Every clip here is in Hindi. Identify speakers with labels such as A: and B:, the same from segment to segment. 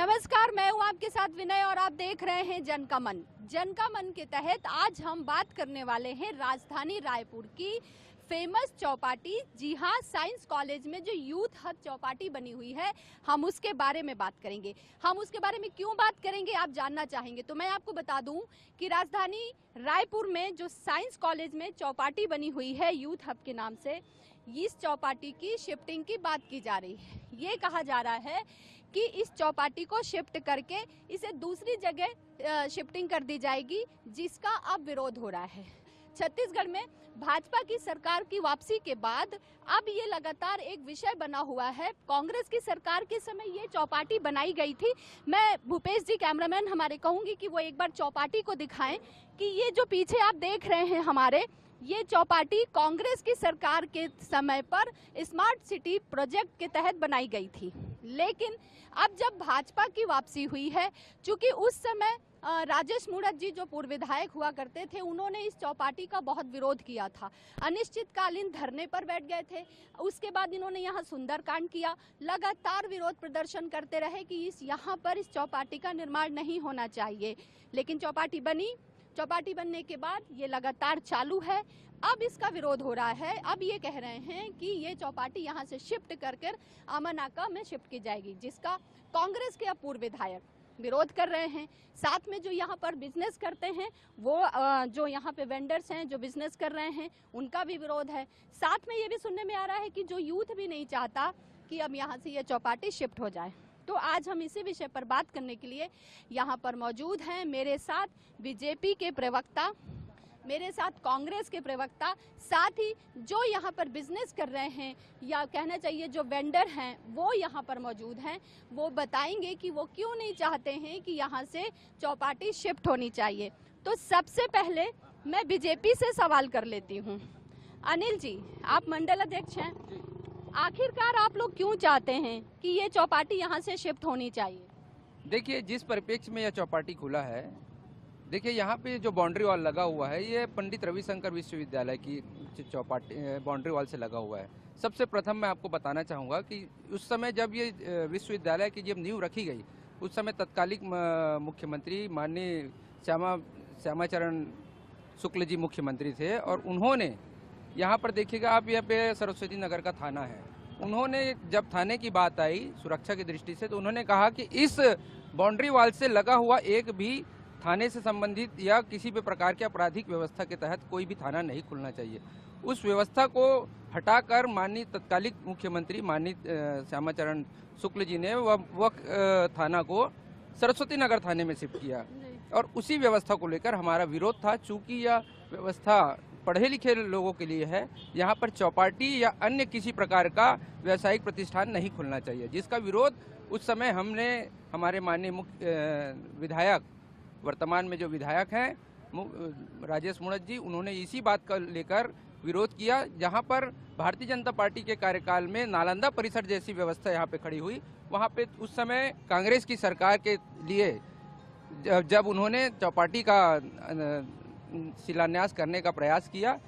A: नमस्कार, मैं हूं आपके साथ विनय और आप देख रहे हैं जन का मन। जन का मन के तहत आज हम बात करने वाले हैं राजधानी रायपुर की फेमस चौपाटी। जी हां, साइंस कॉलेज में जो यूथ हब चौपाटी बनी हुई है, हम उसके बारे में बात करेंगे। हम उसके बारे में क्यों बात करेंगे आप जानना चाहेंगे, तो मैं आपको बता दूं कि राजधानी रायपुर में जो साइंस कॉलेज में चौपाटी बनी हुई है यूथ हब के नाम से, इस चौपाटी की शिफ्टिंग की बात की जा रही है। ये कहा जा रहा है कि इस चौपाटी को शिफ्ट करके इसे दूसरी जगह शिफ्टिंग कर दी जाएगी, जिसका अब विरोध हो रहा है। छत्तीसगढ़ में भाजपा की सरकार की वापसी के बाद अब ये लगातार एक विषय बना हुआ है। कांग्रेस की सरकार के समय ये चौपाटी बनाई गई थी। मैं भूपेश जी कैमरामैन हमारे कहूंगी कि वो एक बार चौपाटी को दिखाएं कि ये जो पीछे आप देख रहे हैं हमारे, ये चौपाटी कांग्रेस की सरकार के समय पर स्मार्ट सिटी प्रोजेक्ट के तहत बनाई गई थी। लेकिन अब जब भाजपा की वापसी हुई है, चूंकि उस समय राजेश मूणत जी जो पूर्व विधायक हुआ करते थे, उन्होंने इस चौपाटी का बहुत विरोध किया था। अनिश्चितकालीन धरने पर बैठ गए थे। उसके बाद इन्होंने यहाँ सुंदरकांड किया, लगातार विरोध प्रदर्शन करते रहे कि यहाँ पर इस चौपाटी का निर्माण नहीं होना चाहिए। लेकिन चौपाटी बनी। चौपाटी बनने के बाद ये लगातार चालू है। अब इसका विरोध हो रहा है। अब ये कह रहे हैं कि ये चौपाटी यहाँ से शिफ्ट कर अमनाका में शिफ्ट की जाएगी, जिसका कांग्रेस के पूर्व विधायक विरोध कर रहे हैं। साथ में जो यहाँ पर बिजनेस करते हैं, वो जो यहाँ पे वेंडर्स हैं जो बिजनेस कर रहे हैं, उनका भी विरोध है। साथ में ये भी सुनने में आ रहा है कि जो यूथ भी नहीं चाहता कि अब यहाँ से ये चौपाटी शिफ्ट हो जाए। तो आज हम इसी विषय पर बात करने के लिए यहाँ पर मौजूद हैं। मेरे साथ बीजेपी के प्रवक्ता, मेरे साथ कांग्रेस के प्रवक्ता, साथ ही जो यहाँ पर बिजनेस कर रहे हैं या कहना चाहिए जो वेंडर हैं, वो यहाँ पर मौजूद हैं। वो बताएंगे कि वो क्यों नहीं चाहते हैं कि यहाँ से चौपाटी शिफ्ट होनी चाहिए। तो सबसे पहले मैं बीजेपी से सवाल कर लेती हूँ। अनिल जी, आप मंडल अध्यक्ष हैं, आखिरकार आप लोग क्यों चाहते हैं कि ये चौपाटी यहाँ से शिफ्ट होनी चाहिए?
B: देखिए, जिस परिप्रेक्ष्य में यह चौपाटी खुला है, देखिए यहाँ पे जो बाउंड्री वॉल लगा हुआ है, ये पंडित रविशंकर विश्वविद्यालय की चौपाटी बाउंड्री वॉल से लगा हुआ है। सबसे प्रथम मैं आपको बताना चाहूँगा कि उस समय जब ये विश्वविद्यालय की जब नींव रखी गई, उस समय तत्कालिक मुख्यमंत्री माननीय श्यामाचरण शुक्ल जी मुख्यमंत्री थे, और उन्होंने यहाँ पर देखिएगा आप, यहाँ पे सरस्वती नगर का थाना है। उन्होंने जब थाने की बात आई सुरक्षा की दृष्टि से, तो उन्होंने कहा कि इस बाउंड्री वॉल से लगा हुआ एक भी थाने से संबंधित या किसी भी प्रकार की आपराधिक व्यवस्था के तहत कोई भी थाना नहीं खुलना चाहिए। उस व्यवस्था को हटाकर माननीय तत्कालिक मुख्यमंत्री माननीय श्यामाचरण शुक्ल जी ने वह थाना को सरस्वती नगर थाने में शिफ्ट किया, और उसी व्यवस्था को लेकर हमारा विरोध था। चूंकि यह व्यवस्था पढ़े लिखे लोगों के लिए है, यहाँ पर चौपाटी या अन्य किसी प्रकार का व्यावसायिक प्रतिष्ठान नहीं खुलना चाहिए, जिसका विरोध उस समय हमने, हमारे माननीय मुख्य विधायक, वर्तमान में जो विधायक हैं राजेश मूणत जी, उन्होंने इसी बात का लेकर विरोध किया। जहाँ पर भारतीय जनता पार्टी के कार्यकाल में नालंदा परिसर जैसी व्यवस्था यहाँ पे खड़ी हुई, वहाँ पे उस समय कांग्रेस की सरकार के लिए जब उन्होंने चौपाटी का शिलान्यास करने का प्रयास किया,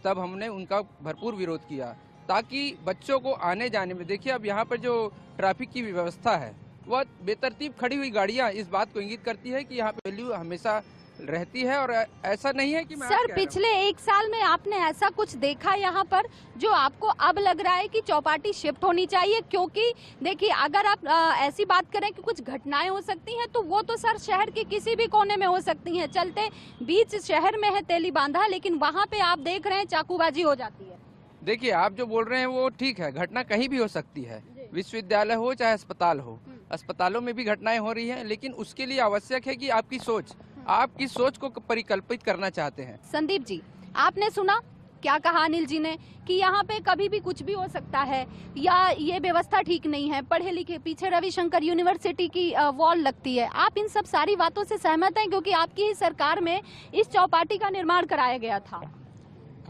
B: तब हमने उनका भरपूर विरोध किया, ताकि बच्चों को आने जाने में, देखिए अब यहाँ पर जो ट्रैफिक की व्यवस्था है, वह बेतरतीब खड़ी हुई गाड़ियाँ इस बात को इंगित करती है कि यहाँ पे वैल्यू हमेशा रहती है, और ऐसा नहीं है कि मैं
A: सर पिछले एक साल में आपने ऐसा कुछ देखा यहाँ पर जो आपको अब लग रहा है कि चौपाटी शिफ्ट होनी चाहिए? क्योंकि देखिए, अगर आप ऐसी बात करें कि कुछ घटनाएं हो सकती हैं, तो वो तो सर शहर के किसी भी कोने में हो सकती हैं। चलते बीच शहर में है तेली बांधा, लेकिन वहाँ पे आप देख रहे हैं चाकूबाजी हो जाती है।
B: देखिए, आप जो बोल रहे हैं वो ठीक है, घटना कहीं भी हो सकती है, विश्वविद्यालय हो चाहे अस्पताल हो। अस्पतालों में भी घटनाएं हो रही हैं, लेकिन उसके लिए आवश्यक है कि आपकी सोच, आप किस सोच को परिकल्पित करना चाहते हैं।
A: संदीप जी, आपने सुना क्या कहा अनिल जी ने कि यहाँ पे कभी भी कुछ भी हो सकता है, या ये व्यवस्था ठीक नहीं है, पढ़े लिखे, पीछे रविशंकर यूनिवर्सिटी की वॉल लगती है। आप इन सब सारी बातों से सहमत हैं? क्योंकि आपकी ही सरकार में इस चौपाटी का निर्माण कराया गया था।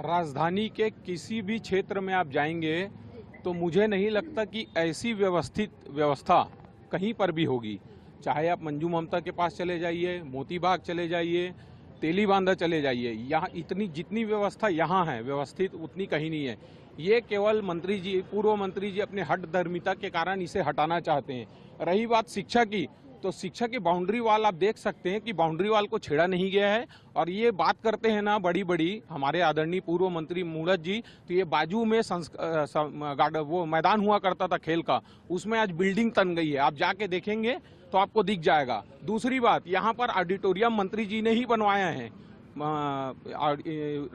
C: राजधानी के किसी भी क्षेत्र में आप जाएंगे तो मुझे नहीं लगता कि ऐसी व्यवस्था कहीं पर भी होगी। चाहे आप मंजू ममता के पास चले जाइए, मोती बाग चले जाइए, तेली बांधा चले जाइए, यहाँ इतनी जितनी व्यवस्था यहाँ है व्यवस्थित, उतनी कहीं नहीं है। ये केवल मंत्री जी, पूर्व मंत्री जी अपने हठधर्मिता के कारण इसे हटाना चाहते हैं। रही बात शिक्षा की, तो शिक्षा की बाउंड्री वाल आप देख सकते हैं कि बाउंड्री वाल को छेड़ा नहीं गया है। और ये बात करते हैं ना बड़ी बड़ी हमारे आदरणीय पूर्व मंत्री मूड़त जी, तो ये बाजू में वो मैदान हुआ करता था खेल का, उसमें आज बिल्डिंग तन गई है। आप जाके देखेंगे तो आपको दिख जाएगा। दूसरी बात, यहाँ पर ऑडिटोरियम मंत्री जी ने ही बनवाया है,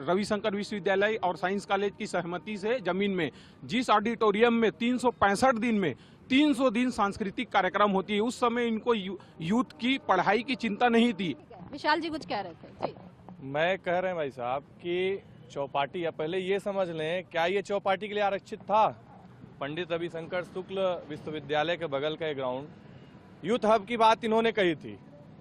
C: रविशंकर विश्वविद्यालय और साइंस कॉलेज की सहमति से जमीन में, जिस ऑडिटोरियम में 365 दिन में 300 दिन सांस्कृतिक कार्यक्रम होती है। उस समय इनको यूथ की पढ़ाई की चिंता नहीं थी।
A: विशाल जी कुछ कह रहे थे जी।
D: मैं कह रहे हैं भाई साहब कि चौपाटी, या पहले ये समझ लें, क्या ये चौपाटी के लिए आरक्षित था? पंडित रविशंकर शुक्ल विश्वविद्यालय के बगल का ग्राउंड, यूथ हब की बात इन्होंने कही थी,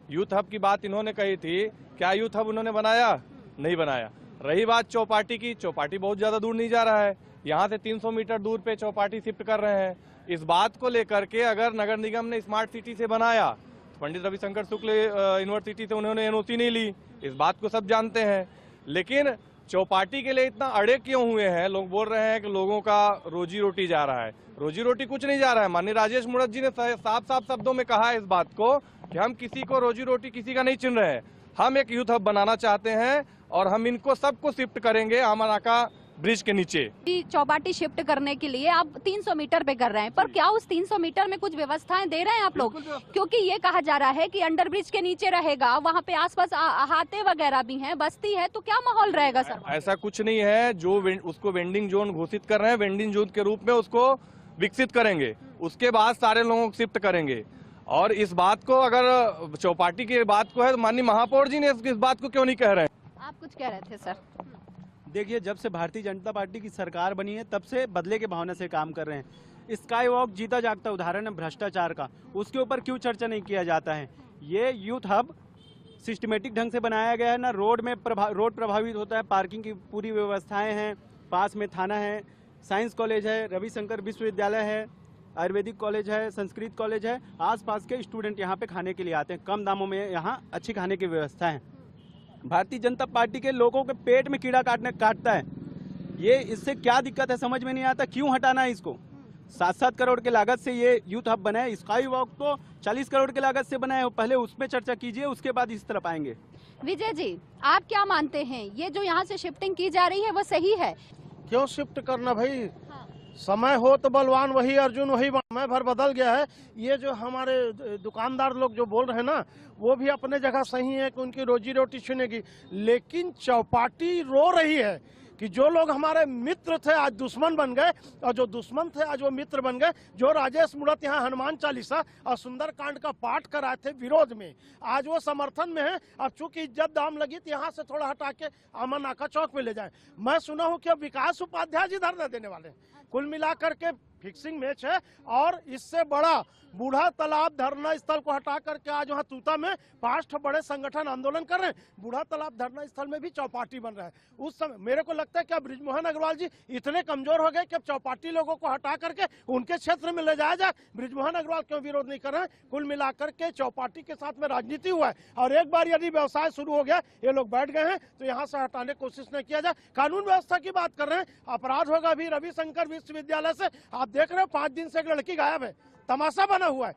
D: यूथ हब की बात इन्होंने कही थी। क्या यूथ हब उन्होंने बनाया? नहीं बनाया। रही बात चौपाटी की, चौपाटी बहुत ज्यादा दूर नहीं जा रहा है, यहाँ से 300 मीटर दूर पे चौपाटी शिफ्ट कर रहे हैं। इस बात को लेकर के अगर नगर निगम ने स्मार्ट सिटी से बनाया, तो पंडित रविशंकर शुक्ल यूनिवर्सिटी से उन्होंने एनओसी नहीं ली, इस बात को सब जानते हैं। लेकिन चौपाटी के लिए इतना अड़े क्यों हुए हैं? लोग बोल रहे हैं कि लोगों का रोजी रोटी जा रहा है। रोजी रोटी कुछ नहीं जा रहा है। माननीय राजेश मूड़त जी ने साफ साफ शब्दों में कहा है इस बात को कि हम किसी को रोजी रोटी किसी का नहीं चिन रहे हैं। हम एक यूथ हब बनाना चाहते हैं और हम इनको सबको शिफ्ट करेंगे अमनाका ब्रिज के नीचे।
A: चौपाटी शिफ्ट करने के लिए आप 300 मीटर पे कर रहे हैं, पर क्या उस 300 मीटर में कुछ व्यवस्थाएं दे रहे हैं आप लोग? क्योंकि ये कहा जा रहा है कि अंडर ब्रिज के नीचे रहेगा, वहाँ पे आसपास अहाते वगैरह भी हैं, बस्ती है, तो क्या माहौल रहेगा सर?
D: ऐसा कुछ नहीं है। जो उसको वेंडिंग जोन घोषित कर रहे हैं, वेंडिंग जोन के रूप में उसको विकसित करेंगे, उसके बाद सारे लोगों को शिफ्ट करेंगे। और इस बात को, अगर चौपाटी की बात को है, तो माननीय महापौर जी ने इस बात को क्यों नहीं कह रहे हैं?
A: आप कुछ कह रहे थे सर।
E: देखिए, जब से भारतीय जनता पार्टी की सरकार बनी है तब से बदले के भावना से काम कर रहे हैं। स्काई वॉक जीता जागता उदाहरण है भ्रष्टाचार का, उसके ऊपर क्यों चर्चा नहीं किया जाता है? ये यूथ हब सिस्टमेटिक ढंग से बनाया गया है ना, रोड में रोड प्रभावित होता है, पार्किंग की पूरी व्यवस्थाएं हैं, पास में थाना है, साइंस कॉलेज है, रविशंकर विश्वविद्यालय है, आयुर्वेदिक कॉलेज है, संस्कृत कॉलेज है। आसपास के स्टूडेंट यहाँ पे खाने के लिए आते हैं, कम दामों में यहाँ अच्छी खाने की व्यवस्था है। भारतीय जनता पार्टी के लोगों के पेट में कीड़ा काटता है। ये इससे क्या दिक्कत है समझ में नहीं आता, क्यों हटाना है इसको? 7-7 करोड़ के लागत से ये यूथ हब बना है। स्काई वॉक तो 40 करोड़ के लागत से बना है। पहले उस पर चर्चा कीजिए, उसके बाद इस तरफ आएंगे।
A: विजय जी, आप क्या मानते हैं, ये जो यहाँ से शिफ्टिंग की जा रही है वो सही है?
F: क्यों शिफ्ट करना भाई? समय हो तो बलवान वही अर्जुन वही, समय भर बदल गया है। ये जो हमारे दुकानदार लोग जो बोल रहे हैं ना, वो भी अपने जगह सही है कि उनकी रोजी रोटी छीनेगी, लेकिन चौपाटी रो रही है कि जो लोग हमारे मित्र थे आज दुश्मन बन गए, और जो दुश्मन थे आज वो मित्र बन गए। जो राजेश मूड़त यहाँ हनुमान चालीसा और सुंदरकांड का पाठ कराए थे विरोध में, आज वो समर्थन में है। अब चूंकि इज्जत दाम लगी तो यहाँ से थोड़ा हटा के अमन नाका चौक में ले जाए। मैं सुना हूँ कि अब विकास उपाध्याय जी धरना देने वाले हैं। कुल मिलाकर के फिक्सिंग मैच है। और इससे बड़ा बूढ़ा तालाब धरना स्थल को हटा करके आज वहाँ तूता में 5 बड़े संगठन आंदोलन कर रहे हैं। बूढ़ा तालाब धरना स्थल में भी चौपाटी बन रहा है। उस समय मेरे को लगता है कि अब बृजमोहन अग्रवाल जी इतने कमजोर हो गए कि अब चौपाटी लोगों को हटा करके उनके क्षेत्र में ले जाया जाए। बृजमोहन अग्रवाल क्यों विरोध नहीं कर रहे हैं? कुल मिलाकर के चौपाटी के साथ में राजनीति हुआ है, और एक बार यदि व्यवसाय शुरू हो गया, ये लोग बैठ गए हैं, तो यहाँ से हटाने की कोशिश नहीं किया जाए। कानून व्यवस्था की बात कर रहे हैं, अपराध होगा अभी रविशंकर विश्वविद्यालय से। आप देख रहे हो 5 दिन से एक लड़की गायब है, तमाशा बना हुआ है।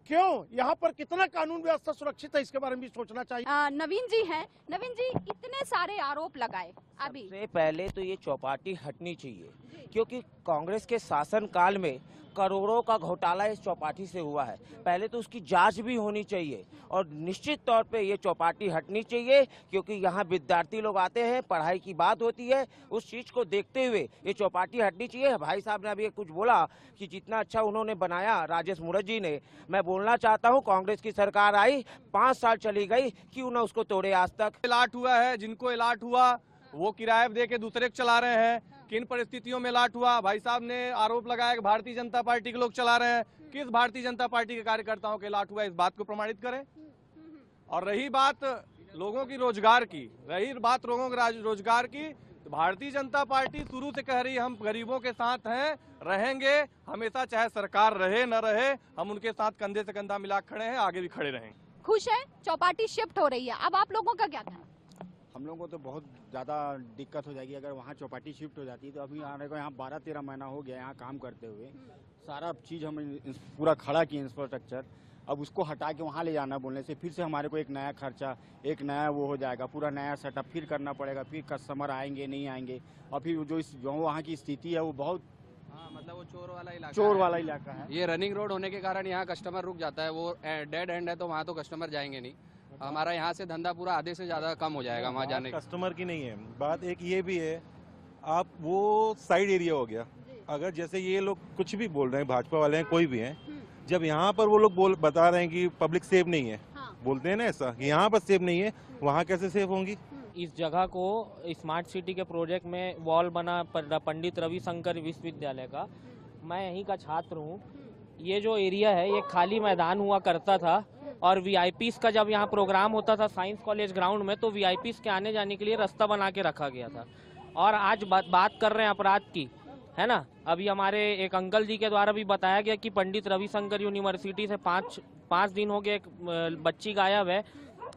F: क्यों? यहाँ पर कितना कानून व्यवस्था सुरक्षित है, इसके बारे में भी सोचना चाहिए।
A: नवीन जी हैं। नवीन जी, इतने सारे आरोप लगाए, अभी
G: सबसे पहले तो ये चौपाटी हटनी चाहिए, क्योंकि कांग्रेस के शासन काल में करोड़ों का घोटाला इस चौपाटी से हुआ है। पहले तो उसकी जांच भी होनी चाहिए, और निश्चित तौर पे ये चौपाटी हटनी चाहिए, क्योंकि यहाँ विद्यार्थी लोग आते हैं, पढ़ाई की बात होती है। उस चीज को देखते हुए ये चौपाटी हटनी चाहिए। भाई साहब ने अभी कुछ बोला कि जितना अच्छा उन्होंने बनाया राजेश मूड़त जी ने, मैं बोलना चाहता हूँ कांग्रेस की सरकार आई, 5 साल चली गई, क्यों ना उसको तोड़े आज तक।
D: अलाट हुआ है, जिनको अलाट हुआ वो किराए दे के दूसरे को चला रहे हैं। किन परिस्थितियों में अलाट हुआ? भाई साहब ने आरोप लगाया कि भारतीय जनता पार्टी के लोग चला रहे हैं। किस भारतीय जनता पार्टी के कार्यकर्ताओं के अलाट हुआ, इस बात को प्रमाणित करें। और रही बात लोगों की रोजगार की, तो भारतीय जनता पार्टी शुरू से कह रही है हम गरीबों के साथ हैं, रहेंगे हमेशा, चाहे सरकार रहे न रहे, हम उनके साथ कंधे से कंधा मिला खड़े हैं, आगे भी खड़े रहेंगे।
A: खुश है चौपाटी शिफ्ट हो रही है, अब आप लोगों का क्या कहना?
H: हम लोगों को तो बहुत ज़्यादा दिक्कत हो जाएगी अगर वहाँ चौपाटी शिफ्ट हो जाती है। तो अभी आने को यहाँ 12-13 महीना हो गया यहाँ काम करते हुए, सारा चीज़ हम पूरा खड़ा किए इंफ्रास्ट्रक्चर, अब उसको हटा के वहाँ ले जाना बोलने से फिर से हमारे को एक नया खर्चा, एक नया वो हो जाएगा, पूरा नया सेटअप फिर करना पड़ेगा, फिर कस्टमर आएंगे नहीं आएंगे, और फिर जो वहाँ की स्थिति है वो बहुत
I: मतलब वो
H: चोर वाला इलाका है।
I: ये रनिंग रोड होने के कारण यहाँ कस्टमर रुक जाता है, वो डेड एंड है तो वहाँ तो कस्टमर जाएंगे नहीं। हमारा यहाँ से धंधा पूरा आधे से ज़्यादा कम हो जाएगा वहाँ जाने का।
J: कस्टमर की नहीं है बात, एक ये भी है, आप वो साइड एरिया हो गया। अगर जैसे ये लोग कुछ भी बोल रहे हैं, भाजपा वाले हैं कोई भी हैं, जब यहाँ पर वो लोग बता रहे हैं कि पब्लिक सेफ नहीं है, बोलते हैं ना ऐसा कि यहाँ पर सेफ नहीं है, वहाँ कैसे सेफ होंगी?
K: इस जगह को स्मार्ट सिटी के प्रोजेक्ट में वॉल बना पंडित रविशंकर विश्वविद्यालय का, मैं यहीं का छात्र हूँ। ये जो एरिया है ये खाली मैदान हुआ करता था, और वीआईपीज़ का जब यहाँ प्रोग्राम होता था साइंस कॉलेज ग्राउंड में, तो वीआईपीज़ के आने जाने के लिए रास्ता बना के रखा गया था। और आज बात कर रहे हैं अपराध की, है ना। अभी हमारे एक अंकल जी के द्वारा भी बताया गया कि पंडित रविशंकर यूनिवर्सिटी से पाँच दिन हो गए एक बच्ची गायब है,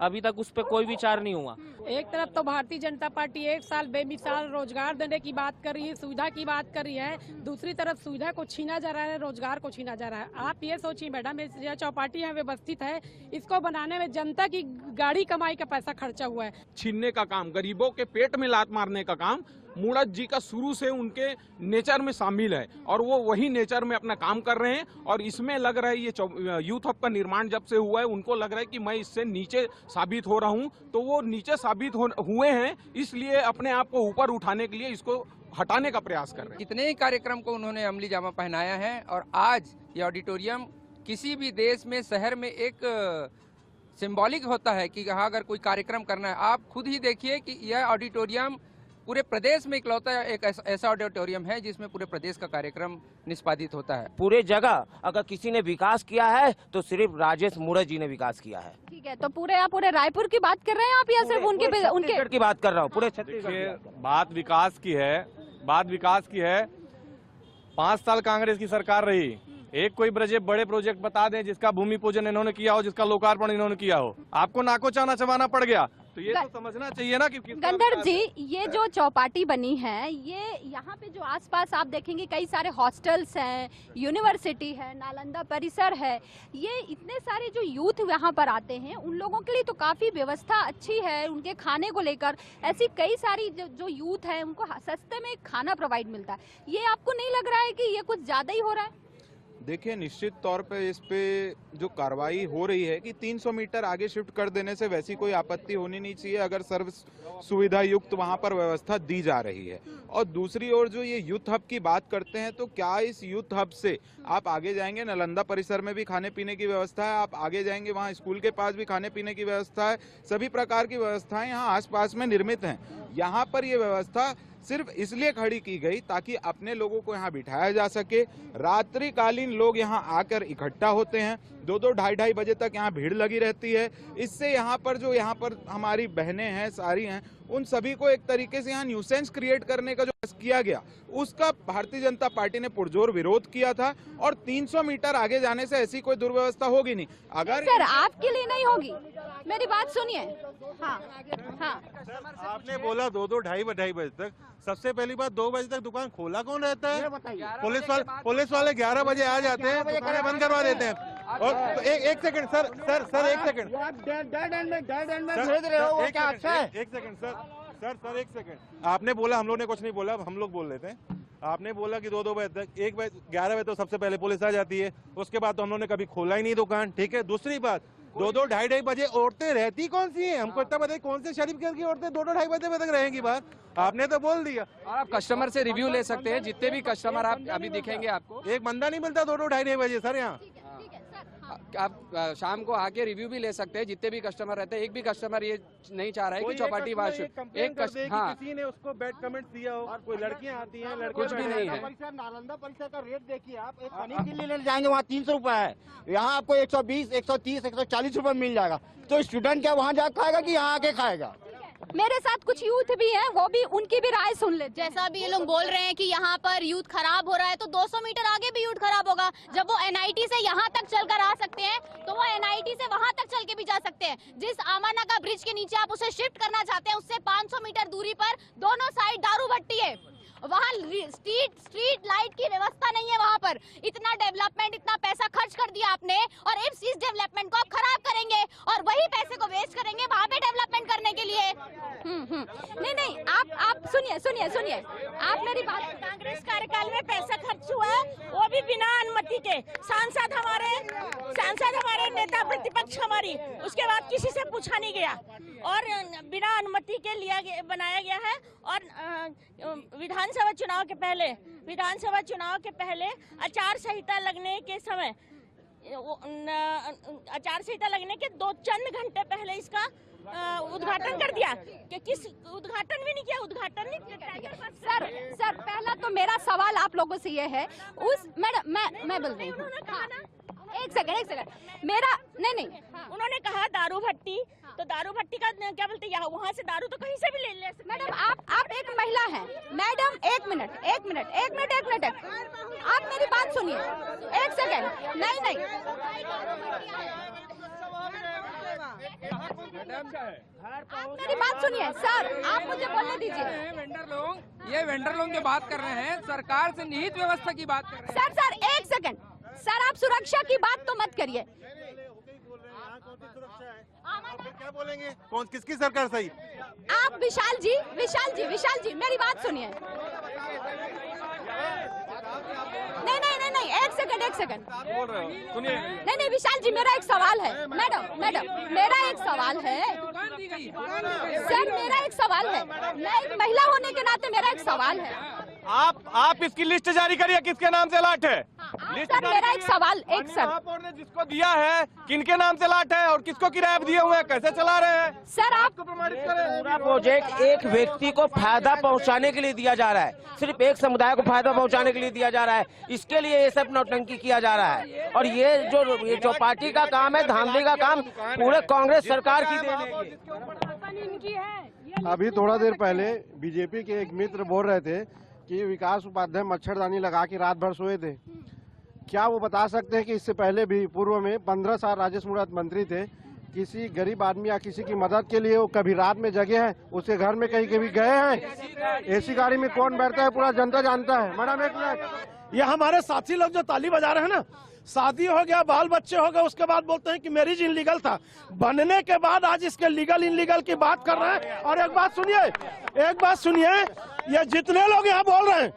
K: अभी तक उस पर कोई विचार नहीं हुआ।
L: एक तरफ तो भारतीय जनता पार्टी 1 साल बेमिसाल रोजगार देने की बात कर रही है, सुविधा की बात कर रही है, दूसरी तरफ सुविधा को छीना जा रहा है, रोजगार को छीना जा रहा है। आप ये सोचिए मैडम, यह चौपाटी यहाँ व्यवस्थित है, इसको बनाने में जनता की गाड़ी कमाई का पैसा खर्चा हुआ है।
C: छीनने का काम, गरीबों के पेट में लात मारने का काम मूड़त जी का शुरू से उनके नेचर में शामिल है, और वो वही नेचर में अपना काम कर रहे हैं। और इसमें लग रहा है ये यूथ हब का निर्माण जब से हुआ है, उनको लग रहा है कि मैं इससे नीचे साबित हो रहा हूं, तो वो नीचे साबित हुए हैं, इसलिए अपने आप को ऊपर उठाने के लिए इसको हटाने का प्रयास कर रहे हैं।
B: कितने ही कार्यक्रम को उन्होंने अमली जामा पहनाया है, और आज ये ऑडिटोरियम किसी भी देश में, शहर में एक सिंबॉलिक होता है कि यहाँ अगर कोई कार्यक्रम करना है। आप खुद ही देखिए कि यह ऑडिटोरियम पूरे प्रदेश में इकलौता एक ऐसा ऑडिटोरियम है जिसमें पूरे प्रदेश का कार्यक्रम निष्पादित होता है।
G: पूरे जगह अगर किसी ने विकास किया है तो सिर्फ राजेश मूरत जी ने विकास किया है।
A: ठीक है, तो पूरे रायपुर की बात कर रहे हैं आप या सिर्फ उनके
G: की बात कर रहा हूँ? पूरे
D: छत्तीसगढ़ बात विकास की है। 5 साल कांग्रेस की सरकार रही, एक कोई बड़े प्रोजेक्ट बता दें जिसका भूमि पूजन इन्होंने किया हो, जिसका लोकार्पण इन्होंने किया हो, आपको नाको चाना चबाना पड़ गया। तो ये तो समझना चाहिए ना कि
A: गंधर्व जी, ये जो चौपाटी बनी है, ये यहाँ पे जो आसपास आप देखेंगे कई सारे हॉस्टल्स हैं, यूनिवर्सिटी है, नालंदा परिसर है, ये इतने सारे जो यूथ यहाँ पर आते हैं उन लोगों के लिए तो काफी व्यवस्था अच्छी है। उनके खाने को लेकर ऐसी कई सारी जो यूथ है उनको सस्ते में खाना प्रोवाइड मिलता है। ये आपको नहीं लग रहा है कि ये कुछ ज्यादा ही हो रहा है?
M: देखिए, निश्चित तौर पे इस पे जो कार्रवाई हो रही है कि 300 मीटर आगे शिफ्ट कर देने से वैसी कोई आपत्ति होनी नहीं चाहिए अगर सर्व सुविधा युक्त वहां पर व्यवस्था दी जा रही है। और दूसरी ओर जो ये यूथ हब की बात करते हैं, तो क्या इस यूथ हब से आप आगे जाएंगे, नालंदा परिसर में भी खाने पीने की व्यवस्था है, आप आगे जाएंगे वहाँ स्कूल के पास भी खाने पीने की व्यवस्था है, सभी प्रकार की व्यवस्थाएं यहाँ आसपास में निर्मित हैं। यहाँ पर ये व्यवस्था सिर्फ इसलिए खड़ी की गई ताकि अपने लोगों को यहाँ बिठाया जा सके। रात्रिकालीन लोग यहाँ आकर इकट्ठा होते हैं, 2-2, 2:30 बजे तक यहाँ भीड़ लगी रहती है। इससे यहाँ पर हमारी बहनें हैं, सारी हैं, उन सभी को एक तरीके से यहाँ न्यूसेंस क्रिएट करने का जो किया गया, उसका भारतीय जनता पार्टी ने पुरजोर विरोध किया था। और 300 मीटर आगे जाने से ऐसी कोई दुर्व्यवस्था होगी नहीं। अगर
A: सर आपके लिए नहीं होगी, मेरी बात सुनिए। हाँ,
J: आपने बोला 2-2, 2:30 बजे तक। सबसे पहली बात, 2 बजे तक दुकान खोला कौन रहता है? पुलिस वाले 11 बजे आ जाते हैं, दुकानें बंद करवा देते हैं। और एक सेकंड सर, एक सेकंड सर, एक सेकंड। आपने बोला, हम लोग ने कुछ नहीं बोला, हम लोग बोल लेते हैं। आपने बोला कि 2-2 बजे तक, 1 बजे 11 बजे तो सबसे पहले पुलिस आ जाती है, उसके बाद तो हम लोग ने कभी खोला ही नहीं दुकान, ठीक है। दूसरी बात, 2-2, 2:30 बजे औरतें रहती कौन सी हैं? हमको इतना बताइए, कौन से शरीफ घर की औरतें 2-2, 2:30 बजे तक रहेंगी बाहर? आपने तो बोल दिया।
I: और आप कस्टमर से रिव्यू ले सकते हैं, जितने भी कस्टमर आप अभी दिखेंगे आपको,
J: एक बंदा नहीं मिलता 2-2, 2:30 बजे सर यहाँ।
I: आप शाम को आके रिव्यू भी ले सकते हैं, जितने भी कस्टमर रहते हैं। एक भी कस्टमर ये नहीं चाह रहा है कि चौपाटी
J: किसी ने उसको बैड कमेंट दिया हो, कोई लड़कियां आती हैं, लड़के
I: कुछ भी नहीं है।
H: नालंदा परिसर का रेट देखिए आप, एक पनीर के लिए लेने जाएंगे वहाँ 300 रुपए है, यहाँ आपको 120, 130, 140 रुपए मिल जाएगा। तो स्टूडेंट क्या वहाँ जाकर खाएगा कि यहाँ आके खाएगा?
A: मेरे साथ कुछ यूथ भी हैं, वो भी उनकी भी राय सुन ले।
N: जैसा भी ये लोग बोल रहे हैं कि यहाँ पर यूथ खराब हो रहा है, तो 200 मीटर आगे भी यूथ खराब होगा। जब वो NIT से यहाँ तक चलकर आ सकते हैं तो वो NIT से वहाँ तक चल के भी जा सकते हैं। चाहते हैं, जिस आमानाका ब्रिज के नीचे आप उसे शिफ्ट करना चाहते हैं, उससे 500 मीटर दूरी पर दोनों साइड दारू भट्टी है। वहाँ स्ट्रीट लाइट की व्यवस्था नहीं है। वहाँ पर इतना डेवलपमेंट, इतना पैसा खर्च कर दिया आपने, और इस डेवलपमेंट को आप खराब करेंगे और वही पैसे को वेस्ट करेंगे वहाँ पे डेवलपमेंट करने के लिए। नहीं, आप सुनिए, आप मेरी बात।
O: कांग्रेस कार्यकाल में पैसा खर्च हुआ है, वो भी बिना अनुमति के। सांसद हमारे नेता प्रतिपक्ष हमारी, उसके बाद किसी से पूछा नहीं गया और बिना अनुमति के बनाया गया है। और विधानसभा चुनाव के पहले आचार संहिता लगने के समय, आचार संहिता लगने के चंद घंटे पहले इसका उद्घाटन कर दिया। कि किस उद्घाटन भी नहीं किया, उद्घाटन नहीं।
A: सर पहला तो मेरा सवाल आप लोगों से ये है, उस मैडम मैं बोल रही हूँ, एक सेकंड मेरा नहीं
O: उन्होंने कहा दारू भट्टी, तो दारू भट्टी का क्या बोलते हैं, वहाँ से दारू तो कहीं से भी ले सकते।
A: मैडम आप एक महिला हैं। मैडम एक मिनट, आप मेरी बात सुनिए, एक सेकंड। नहीं आप मेरी बात सुनिए सर, आप मुझे बोलने दीजिए।
B: ये वेंडर लोग जो बात कर रहे हैं, सरकार से निहित व्यवस्था की बात कर रहे हैं।
A: सर एक सेकंड, सर आप सुरक्षा की बात तो मत करिए।
J: क्या बोलेंगे, कौन किसकी सरकार सही?
A: आप विशाल जी मेरी बात सुनिए। नहीं, एक सेकंड
D: बोल रहे हो, सुनिए।
A: नहीं विशाल जी, मेरा एक सवाल है। मैडम मेरा एक सवाल है सर, मेरा एक सवाल है। मैं एक महिला होने के नाते मेरा एक सवाल है।
D: आप इसकी लिस्ट जारी करिए, किसके नाम से लाट है।
A: सर मेरा एक सवाल, एक सर
D: महापौर ने जिसको दिया है, किनके नाम से लाट है और किसको किराया दिए हुए हैं, कैसे चला रहे हैं
A: सर,
D: आपको प्रमाणित करें।
G: पूरा प्रोजेक्ट एक व्यक्ति को फायदा पहुंचाने के लिए दिया जा रहा है, सिर्फ एक समुदाय को फायदा पहुंचाने के लिए दिया जा रहा है। इसके लिए ये सब नौटंकी किया जा रहा है। और ये जो चौपाटी का काम है, धांधली का काम पूरे कांग्रेस सरकार की देन है।
F: अभी थोड़ा देर पहले बीजेपी के एक मित्र बोल रहे थे कि विकास उपाध्याय मच्छरदानी लगा के रात भर सोए थे। क्या वो बता सकते हैं कि इससे पहले भी पूर्व में 15 साल राजेश मुराद मंत्री थे, किसी गरीब आदमी या किसी की मदद के लिए वो कभी रात में जगे हैं, उसके घर में कभी गए हैं? एसी गाड़ी में कौन बैठता है पूरा जनता जानता है। मैडम एक मिनट,
P: ये हमारे साथी लोग जो ताली बजा रहे हैं ना, शादी हो गया, बाल बच्चे हो गए, उसके बाद बोलते हैं कि मैरिज इनलीगल था, बनने के बाद आज इसके लीगल इनलीगल की बात कर रहे हैं। और एक बात सुनिए, ये जितने लोग यहाँ बोल रहे हैं,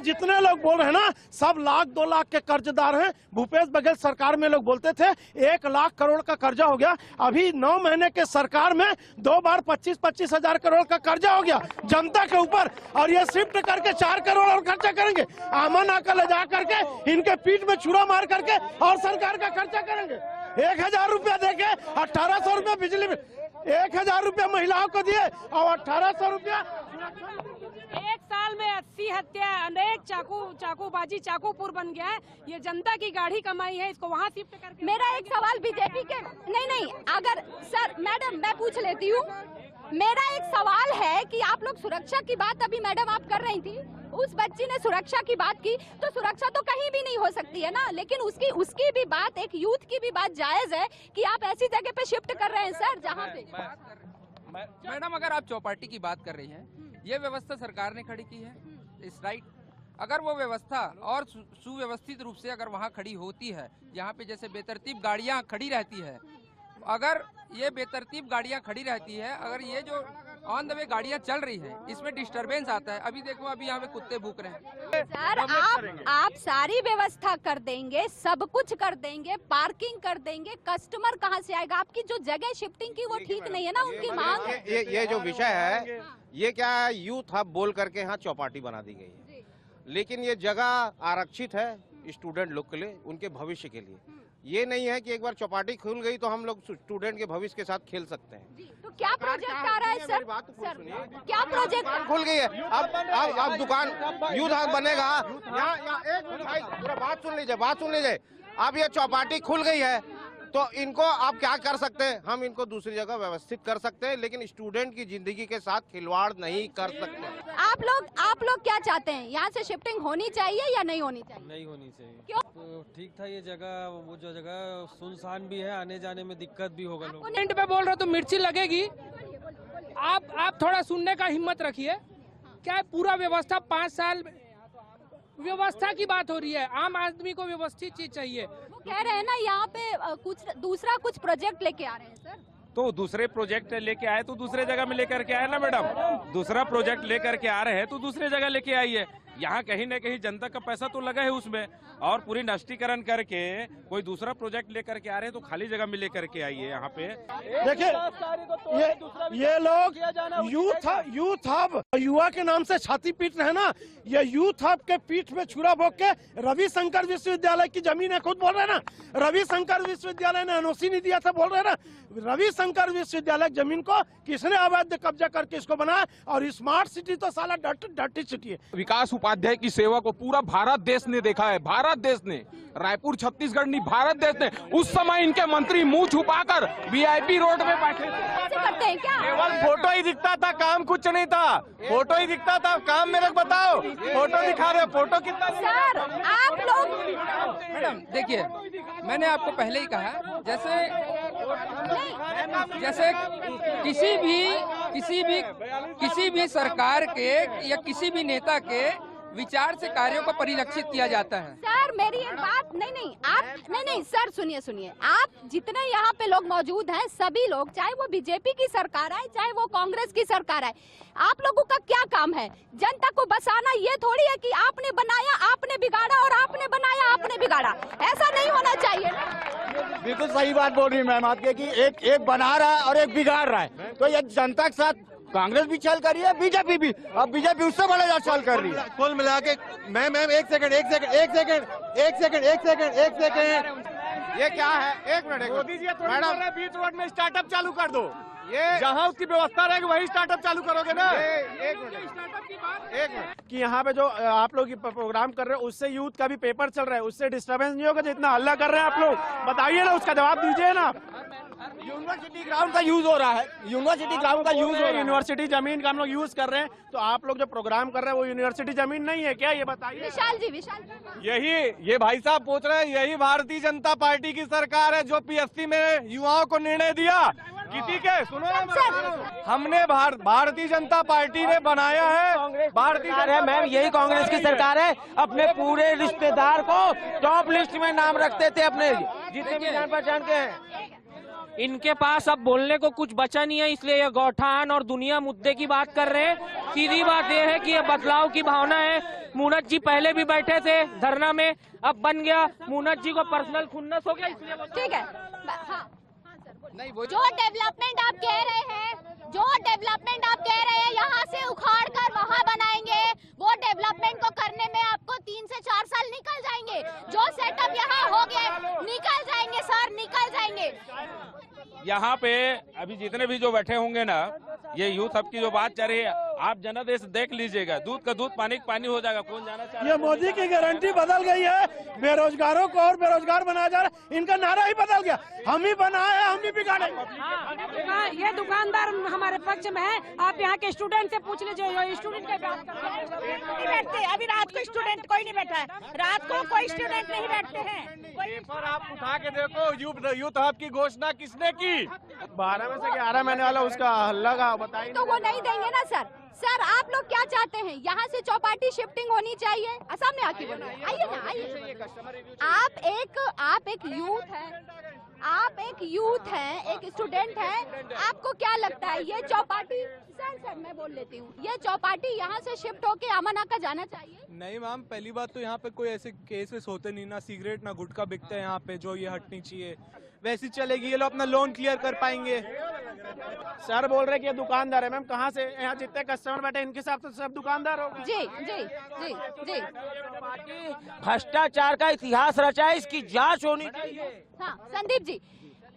P: जितने लोग बोल रहे हैं ना, सब 1-2 लाख के कर्जदार हैं। भूपेश बघेल सरकार में लोग बोलते थे 1 लाख करोड़ का कर्जा हो गया। अभी 9 महीने के सरकार में 2 बार 25-25 हजार करोड़ का कर्जा हो गया जनता के ऊपर। और ये शिफ्ट करके 4 करोड़ और खर्चा करेंगे, आमानाका ले जा करके इनके पीठ में छुरा मार करके और सरकार का खर्चा करेंगे। 1000 रुपया देके 1800 रुपया बिजली में, 1000 रुपया महिलाओं को दिए और 1800 रुपया।
L: एक साल में 80 हत्या, अनेक चाकूबाजी, चाकूपुर बन गया है। ये जनता की गाढ़ी कमाई है, इसको वहाँ शिफ्ट करके।
A: मेरा एक सवाल बीजेपी के नहीं, अगर सर मैडम मैं पूछ लेती हूँ। मेरा एक सवाल है कि आप लोग सुरक्षा की बात अभी मैडम आप कर रही थी, उस बच्ची ने सुरक्षा की बात की, तो सुरक्षा तो कहीं भी नहीं हो सकती है ना। लेकिन उसकी भी बात, एक यूथ की भी बात जायज है कि आप ऐसी जगह पे शिफ्ट कर रहे हैं सर, जहाँ पे।
B: मैडम अगर आप चौपाटी की बात कर रही हैं, ये व्यवस्था सरकार ने खड़ी की है, इस राइट। अगर वो व्यवस्था और सुव्यवस्थित रूप से अगर वहाँ खड़ी होती है, यहाँ पे जैसे बेतरतीब गाड़ियाँ खड़ी रहती है, अगर ये बेतरतीब गाड़ियाँ खड़ी रहती है, अगर ये जो ऑन द वे गाड़ियाँ चल रही हैं, इसमें डिस्टरबेंस आता है। अभी देखो, अभी यहाँ पे कुत्ते भूख रहे हैं।
A: सर आप सारी व्यवस्था कर देंगे, सब कुछ कर देंगे, पार्किंग कर देंगे, कस्टमर कहाँ से आएगा? आपकी जो जगह शिफ्टिंग की वो ठीक नहीं है ना, उनकी मांग है।
Q: ये जो विषय है, ये क्या यूथ हब बोल करके यहाँ चौपाटी बना दी गई है, लेकिन ये जगह आरक्षित है स्टूडेंट लोग के लिए, उनके भविष्य के लिए। ये नहीं है कि एक बार चौपाटी खुल गई तो हम लोग स्टूडेंट के भविष्य के साथ खेल सकते हैं।
A: तो क्या प्रोजेक्ट आ रहा है सर? क्या प्रोजेक्ट
Q: खुल गई है, अब दुकान यूथ हब बनेगा। यहाँ एक भाई पूरा बात सुन लीजिए। अब ये चौपाटी खुल गई है तो इनको आप क्या कर सकते हैं, हम इनको दूसरी जगह व्यवस्थित कर सकते हैं, लेकिन स्टूडेंट की जिंदगी के साथ खिलवाड़ नहीं कर सकते।
A: आप लोग क्या चाहते हैं, यहाँ से शिफ्टिंग होनी चाहिए या नहीं होनी चाहिए?
R: नहीं होनी चाहिए।
A: क्यों?
R: तो ठीक था ये जगह, वो जो जगह सुनसान भी है, आने जाने में दिक्कत भी होगा लोगों को।
S: मिनट पे बोल रहे हो तो मिर्ची लगेगी। आप थोड़ा सुनने का हिम्मत रखिए। क्या है, पूरा व्यवस्था 5 साल व्यवस्था की बात हो रही है, आम आदमी को व्यवस्थित चीज चाहिए।
A: वो कह रहे हैं ना यहाँ पे कुछ प्रोजेक्ट लेके आ रहे हैं सर।
C: तो दूसरे प्रोजेक्ट लेके आए तो दूसरे जगह में लेकर के आए ना मैडम, दूसरा प्रोजेक्ट लेकर के आ रहे हैं तो दूसरे जगह लेके आइए। यहाँ कहीं न कहीं जनता का पैसा तो लगा है उसमें, और पूरी नष्टीकरण करके कोई दूसरा प्रोजेक्ट लेकर के आ रहे हैं तो खाली जगह में लेकर के आइए। यहाँ पे
F: देखिए ये लोग यूथ हब युवा के नाम से छाती पीट रहे हैं ना, ये यूथ हब के पीठ में छुरा भोग के रविशंकर विश्वविद्यालय की जमीन है, खुद बोल रहे हैं ना, रविशंकर विश्वविद्यालय ने एनओसी नहीं दिया था, बोल रहे हैं ना, रविशंकर विश्वविद्यालय जमीन को किसने अवैध कब्जा करके इसको बनाया। और स्मार्ट सिटी तो साला डर्टी सिटी है।
C: विकास उपाध्याय की सेवा को पूरा भारत देश ने देखा है, भारत देश ने, रायपुर छत्तीसगढ़ नहीं भारत देश ने। उस समय इनके मंत्री मुंह छुपाकर वीआईपी रोड में बैठे थे।
D: केवल फोटो ही दिखता था, काम कुछ नहीं था, फोटो ही दिखता था, काम मेरे को बताओ, फोटो दिखा रहे, फोटो कितना।
A: सर आप लोग
B: मैडम देखिए, मैंने आपको पहले ही कहा, जैसे किसी भी सरकार के या किसी भी नेता के विचार से कार्यों को परिलक्षित किया जाता है।
A: सर मेरी एक बात नहीं सर सुनिए, आप जितने यहाँ पे लोग मौजूद हैं, सभी लोग, चाहे वो बीजेपी की सरकार आए चाहे वो कांग्रेस की सरकार आए, आप लोगों का क्या काम है? जनता को बसाना। ये थोड़ी है कि आपने बनाया आपने बिगाड़ा और आपने बनाया आपने बिगाड़ा, ऐसा नहीं होना चाहिए ना।
H: बिल्कुल सही बात बोल रही है मैम आपके कि एक बना रहा है और एक बिगाड़ रहा है। तो ये जनता के साथ कांग्रेस भी छल कर रही है, बीजेपी भी, अब बीजेपी उससे बड़ा छल कर रही है।
J: कुल मिला के मैम एक सेकंड
Q: ये क्या है, एक मिनट
D: मोदी जी मैडम बीच रोड में स्टार्टअप चालू कर दो, ये जहाँ उसकी व्यवस्था रहेगी वही स्टार्टअप चालू करोगे ना।
Q: एक मिनट
E: कि यहाँ पे जो आप लोग प्रोग्राम कर रहे हैं उससे यूथ का भी पेपर चल रहा है, उससे डिस्टर्बेंस नहीं होगा? जितना हल्ला कर रहे हैं आप लोग, बताइए ना, उसका जवाब दीजिए ना।
H: यूनिवर्सिटी ग्राउंड का यूज हो रहा है, यूनिवर्सिटी ग्राउंड का यूज हो रहा है,
E: यूनिवर्सिटी जमीन का हम लोग यूज कर रहे हैं, तो आप लोग जो प्रोग्राम कर रहे हैं वो यूनिवर्सिटी जमीन नहीं है क्या, ये बताइए।
A: विशाल जी
D: यही ये भाई साहब पूछ रहे हैं, यही भारतीय जनता पार्टी की सरकार है जो पीएससी में युवाओं को निर्णय दिया। किसी के सुनो ना, हमने भारतीय जनता पार्टी ने बनाया है, भारतीय
G: है मैम, यही कांग्रेस की सरकार है। अपने पूरे रिश्तेदार को टॉप लिस्ट में नाम रखते थे, अपने जितने भी जान पहचान के हैं।
K: इनके पास अब बोलने को कुछ बचा नहीं है, इसलिए ये गौठान और दुनिया मुद्दे की बात कर रहे हैं। सीधी बात यह है कि ये बदलाव की भावना है। मूनत जी पहले भी बैठे थे धरना में, अब बन गया मूनत जी को पर्सनल खुन्नस हो गया, इसलिए
A: ठीक है।
N: जो डेवलपमेंट आप कह रहे हैं यहाँ से उखाड़ कर वहाँ बनाएंगे, वो डेवलपमेंट को करने में आपको 3 से 4 साल निकल जाएंगे। जो सेटअप यहाँ हो गया निकल जाएंगे सर, निकल जाएंगे।
C: यहाँ पे अभी जितने भी जो बैठे होंगे ना, ये यूथ हब की जो बात चल रही है, आप जनादेश देख लीजिएगा, दूध का दूध पानी का पानी हो जाएगा। कौन जाना चाहता है?
F: ये मोदी की गारंटी बदल गई है, बेरोजगारों को और बेरोजगार बनाया जा रहा है, इनका नारा ही बदल गया, हम ही बनाए हम ही बिगाड़े।
L: ये दुकानदार हमारे पक्ष में है, आप यहाँ के स्टूडेंट से पूछ लीजिए, स्टूडेंट के बात नहीं बैठते, अभी रात को स्टूडेंट कोई नहीं बैठा है, रात को कोई स्टूडेंट नहीं बैठते हैं।
D: पेपर आप उठा के देखो, यूथ हब की घोषणा किसने की?
E: 12 में से 11 महीने वाला उसका हल्ला का बताइए।
A: तो वो नहीं देंगे ना सर। सर आप लोग क्या चाहते हैं, यहाँ से चौपाटी शिफ्टिंग होनी चाहिए? सामने आके बोलिए, आइए ना आइए। आप एक यूथ हैं, एक स्टूडेंट हैं, आपको क्या लगता है ये चौपाटी, सर मैं बोल लेती हूँ, ये चौपाटी यहाँ से शिफ्ट होके अमनाका जाना चाहिए?
R: नहीं मैम, पहली बात तो यहाँ पे कोई ऐसे केसेस होते नहीं, ना सिगरेट ना गुटखा बिकते हैं यहाँ पे, जो ये हटनी चाहिए वैसी चलेगी, ये लोग अपना लोन क्लियर कर पाएंगे।
E: सर बोल रहे कि ये दुकानदार है मैम, कहाँ से यहाँ जितने कस्टमर बैठे इनके हिसाब से सब दुकानदार हो?
A: जी जी जी जी।
G: भ्रष्टाचार का इतिहास रचा है, इसकी जांच होनी चाहिए।
A: हाँ संदीप जी,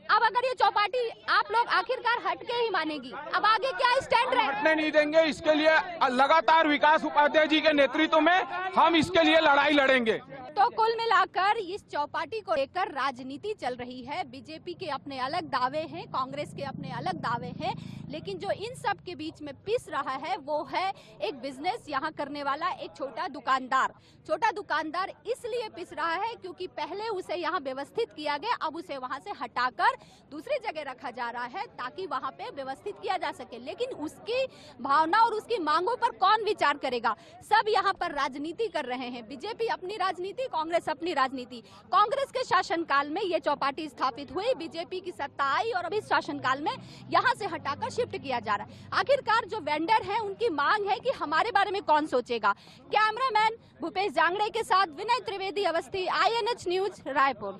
A: अब अगर ये चौपाटी आप लोग आखिरकार हट के ही मानेगी, अब आगे क्या स्टैंड रहे?
C: हटने नहीं देंगे, इसके लिए लगातार विकास उपाध्याय जी के नेतृत्व में हम इसके लिए लड़ाई लड़ेंगे।
A: तो कुल मिलाकर इस चौपाटी को लेकर राजनीति चल रही है। बीजेपी के अपने अलग दावे हैं, कांग्रेस के अपने अलग दावे हैं, लेकिन जो इन सब के बीच में पिस रहा है वो है एक बिजनेस यहाँ करने वाला एक छोटा दुकानदार। छोटा दुकानदार इसलिए पिस रहा है क्योंकि पहले उसे यहाँ व्यवस्थित किया गया, अब उसे वहाँ से हटाकर दूसरी जगह रखा जा रहा है ताकि वहाँ पे व्यवस्थित किया जा सके। लेकिन उसकी भावना और उसकी मांगों पर कौन विचार करेगा? सब यहाँ पर राजनीति कर रहे हैं। बीजेपी अपनी राजनीति, कांग्रेस अपनी राजनीति। कांग्रेस के शासनकाल में ये चौपाटी स्थापित हुई, बीजेपी की सत्ता आई और अभी शासनकाल में यहाँ से हटाकर शिफ्ट किया जा रहा है। आखिरकार जो वेंडर हैं उनकी मांग है कि हमारे बारे में कौन सोचेगा। कैमरामैन भूपेश जांगड़े के साथ विनय त्रिवेदी, अवस्थी, INH न्यूज, रायपुर।